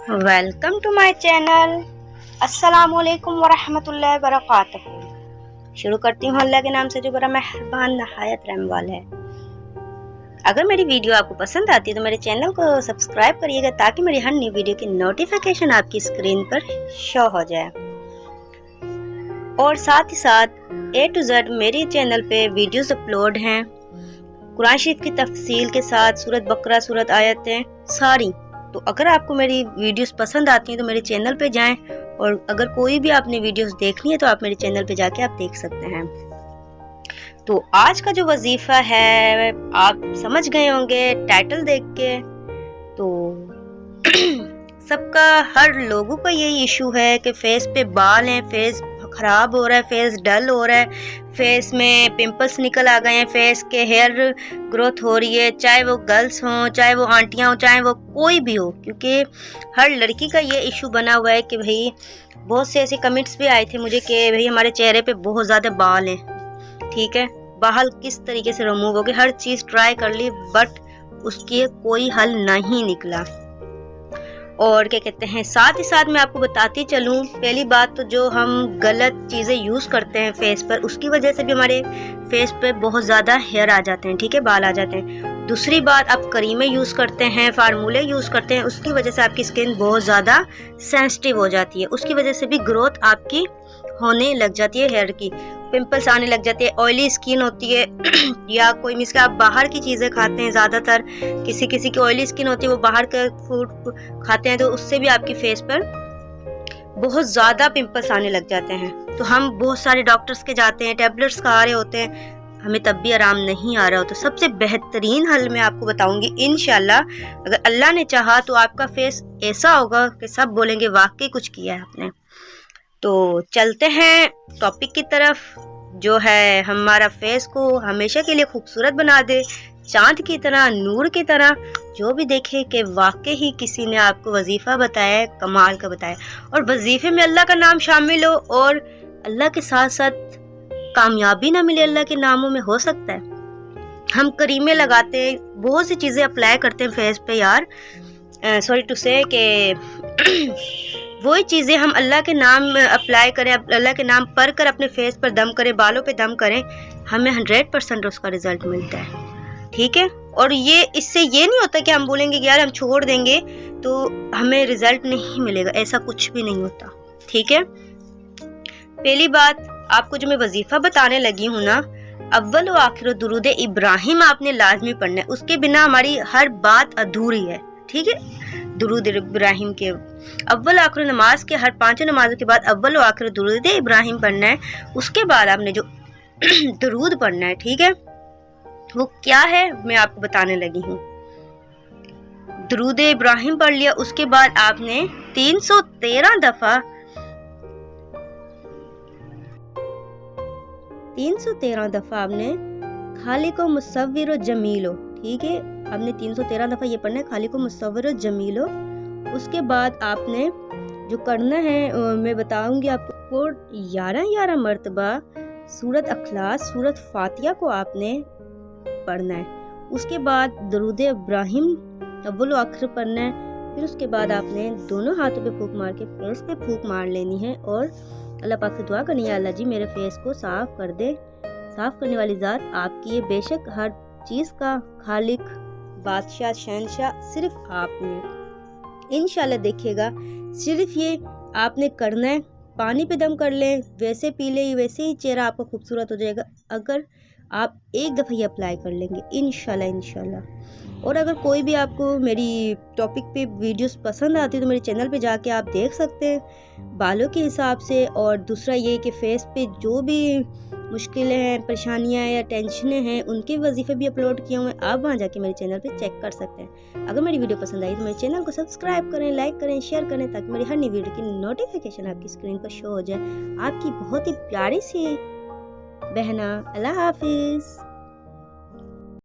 Welcome to my channel. अस्सलामुअलैकुम वरहमतुल्लाहि वबरकातुहू। शुरू करती हूँ अल्लाह के नाम से जो बड़ा मेहरबान नहायत रहम वाला है। अगर मेरी वीडियो आपको पसंद आती है तो मेरे चैनल को सब्सक्राइब करिएगा ताकि मेरी हर नई वीडियो की नोटिफिकेशन आपकी स्क्रीन पर शो हो जाए। और साथ ही साथ A to Z मेरे चैनल पे वीडियोस अपलोड हैं कुरान शरीफ की तफसील के साथ, सूरत बकरा, सूरत आयतें सारी। तो अगर आपको मेरी वीडियोस पसंद आती हैं तो मेरे चैनल पे जाएं, और अगर कोई भी आपने वीडियोस देखनी है तो आप मेरे चैनल पे जाके आप देख सकते हैं। तो आज का जो वजीफा है आप समझ गए होंगे टाइटल देख के। तो सबका, हर लोगों का यही इशू है कि फेस पे बाल हैं, फेस खराब हो रहा है, फेस डल हो रहा है, फेस में पिंपल्स निकल आ गए हैं, फेस के हेयर ग्रोथ हो रही है, चाहे वो गर्ल्स हों, चाहे वो आंटियां हों, चाहे वो कोई भी हो। क्योंकि हर लड़की का ये इशू बना हुआ है कि भाई बहुत से ऐसे कमेंट्स भी आए थे मुझे कि भाई हमारे चेहरे पे बहुत ज़्यादा बाल हैं। ठीक है, बाल किस तरीके से रिमूव होंगे, हर चीज़ ट्राई कर ली बट उसकी कोई हल नहीं निकला। और क्या कहते हैं, साथ ही साथ मैं आपको बताती चलूँ, पहली बात तो जो हम गलत चीज़ें यूज़ करते हैं फेस पर, उसकी वजह से भी हमारे फेस पे बहुत ज़्यादा हेयर आ जाते हैं, ठीक है, बाल आ जाते हैं। दूसरी बात, आप क्रीमें यूज़ करते हैं, फार्मूले यूज़ करते हैं, उसकी वजह से आपकी स्किन बहुत ज़्यादा सेंसिटिव हो जाती है, उसकी वजह से भी ग्रोथ आपकी होने लग जाती है, हेयर की पिंपल्स आने लग जाते हैं, ऑयली स्किन होती है या कोई मिस आप बाहर की चीज़ें खाते हैं, ज़्यादातर किसी किसी की ऑयली स्किन होती है, वो बाहर का फूड खाते हैं तो उससे भी आपकी फेस पर बहुत ज़्यादा पिंपल्स आने लग जाते हैं। तो हम बहुत सारे डॉक्टर्स के जाते हैं, टैबलेट्स खा रहे होते हैं, हमें तब भी आराम नहीं आ रहा हो। तो सबसे बेहतरीन हल मैं आपको बताऊंगी इंशाल्लाह, अगर अल्लाह ने चाहा तो आपका फेस ऐसा होगा कि सब बोलेंगे वाकई कुछ किया है आपने। तो चलते हैं टॉपिक की तरफ, जो है हमारा फेस को हमेशा के लिए खूबसूरत बना दे, चांद की तरह, नूर की तरह। जो भी देखे कि वाकई ही किसी ने आपको वजीफ़ा बताया है, कमाल का बताया, और वजीफ़े में अल्लाह का नाम शामिल हो और अल्लाह के साथ साथ कामयाबी ना मिले अल्लाह के नामों में, हो सकता है। हम क्रीमें लगाते हैं, बहुत सी चीज़ें अप्लाई करते हैं फेस पे यार, सॉरी टू से कि वही चीज़ें हम अल्लाह के नाम अप्लाई करें, अल्लाह के नाम पढ़ कर अपने फेस पर दम करें, बालों पे दम करें, हमें 100% उसका रिजल्ट मिलता है। ठीक है, और ये इससे ये नहीं होता कि हम बोलेंगे कि यार हम छोड़ देंगे तो हमें रिजल्ट नहीं मिलेगा, ऐसा कुछ भी नहीं होता। ठीक है, पहली बात आपको जो मैं वजीफ़ा बताने लगी हूँ ना, अव्वल व आखिर दुरूद इब्राहिम आपने लाजमी पढ़ना है, उसके बिना हमारी हर बात अधूरी है। ठीक है, दुरूद इब्राहिम के अव्वल आखिर नमाज के हर 5 नमाजों के बाद अव्वल व आखिर दुरूद इब्राहिम पढ़ना है। उसके बाद आपने जो दुरूद पढ़ना है, ठीक है, वो क्या है मैं आपको बताने लगी हूँ। दुरूद इब्राहिम पढ़ लिया, उसके बाद आपने 313 दफा आपने खालिको मुसव्विरो जमीलो, ठीक है, आपने 313 दफा ये पढ़ना है, खालिको मुसव्विरो जमीलो। उसके बाद आपने जो करना है मैं बताऊंगी आपको, 11 मरतबा सूरत अखलास, सूरत फातिहा को आपने पढ़ना है। उसके बाद दरूद इब्राहिम अव्वल व आखिर पढ़ना है। फिर उसके बाद आपने दोनों हाथों पे फूंक मार के फेस पे फूंक मार लेनी है और अल्लाह पाक से दुआ करनी है, अल्लाह जी मेरे फेस को साफ कर दे, साफ करने वाली ज़ात आपकी है, बेशक हर चीज़ का खालिक, बादशाह, शहंशाह सिर्फ आप हैं। इंशाल्लाह देखिएगा, सिर्फ ये आपने करना है, पानी पे दम कर लें, वैसे पी लें, वैसे ही चेहरा आपका खूबसूरत हो जाएगा अगर आप एक दफ़ा ये अप्लाई कर लेंगे इंशाल्लाह। और अगर कोई भी आपको मेरी टॉपिक पे वीडियोस पसंद आती है तो मेरे चैनल पे जाके आप देख सकते हैं बालों के हिसाब से। और दूसरा ये कि फेस पे जो भी मुश्किलें हैं, परेशानियां या टेंशनें हैं, उनके वजीफ़े भी अपलोड किए हुए हैं, आप वहाँ जाके मेरे चैनल पे चेक कर सकते हैं। अगर मेरी वीडियो पसंद आई तो मेरे चैनल को सब्सक्राइब करें, लाइक करें, शेयर करें, ताकि मेरी हर नई वीडियो की नोटिफिकेशन आपकी स्क्रीन पर शो हो जाए। आपकी बहुत ही प्यारी सी बहना। अल्लाह हाफिज़।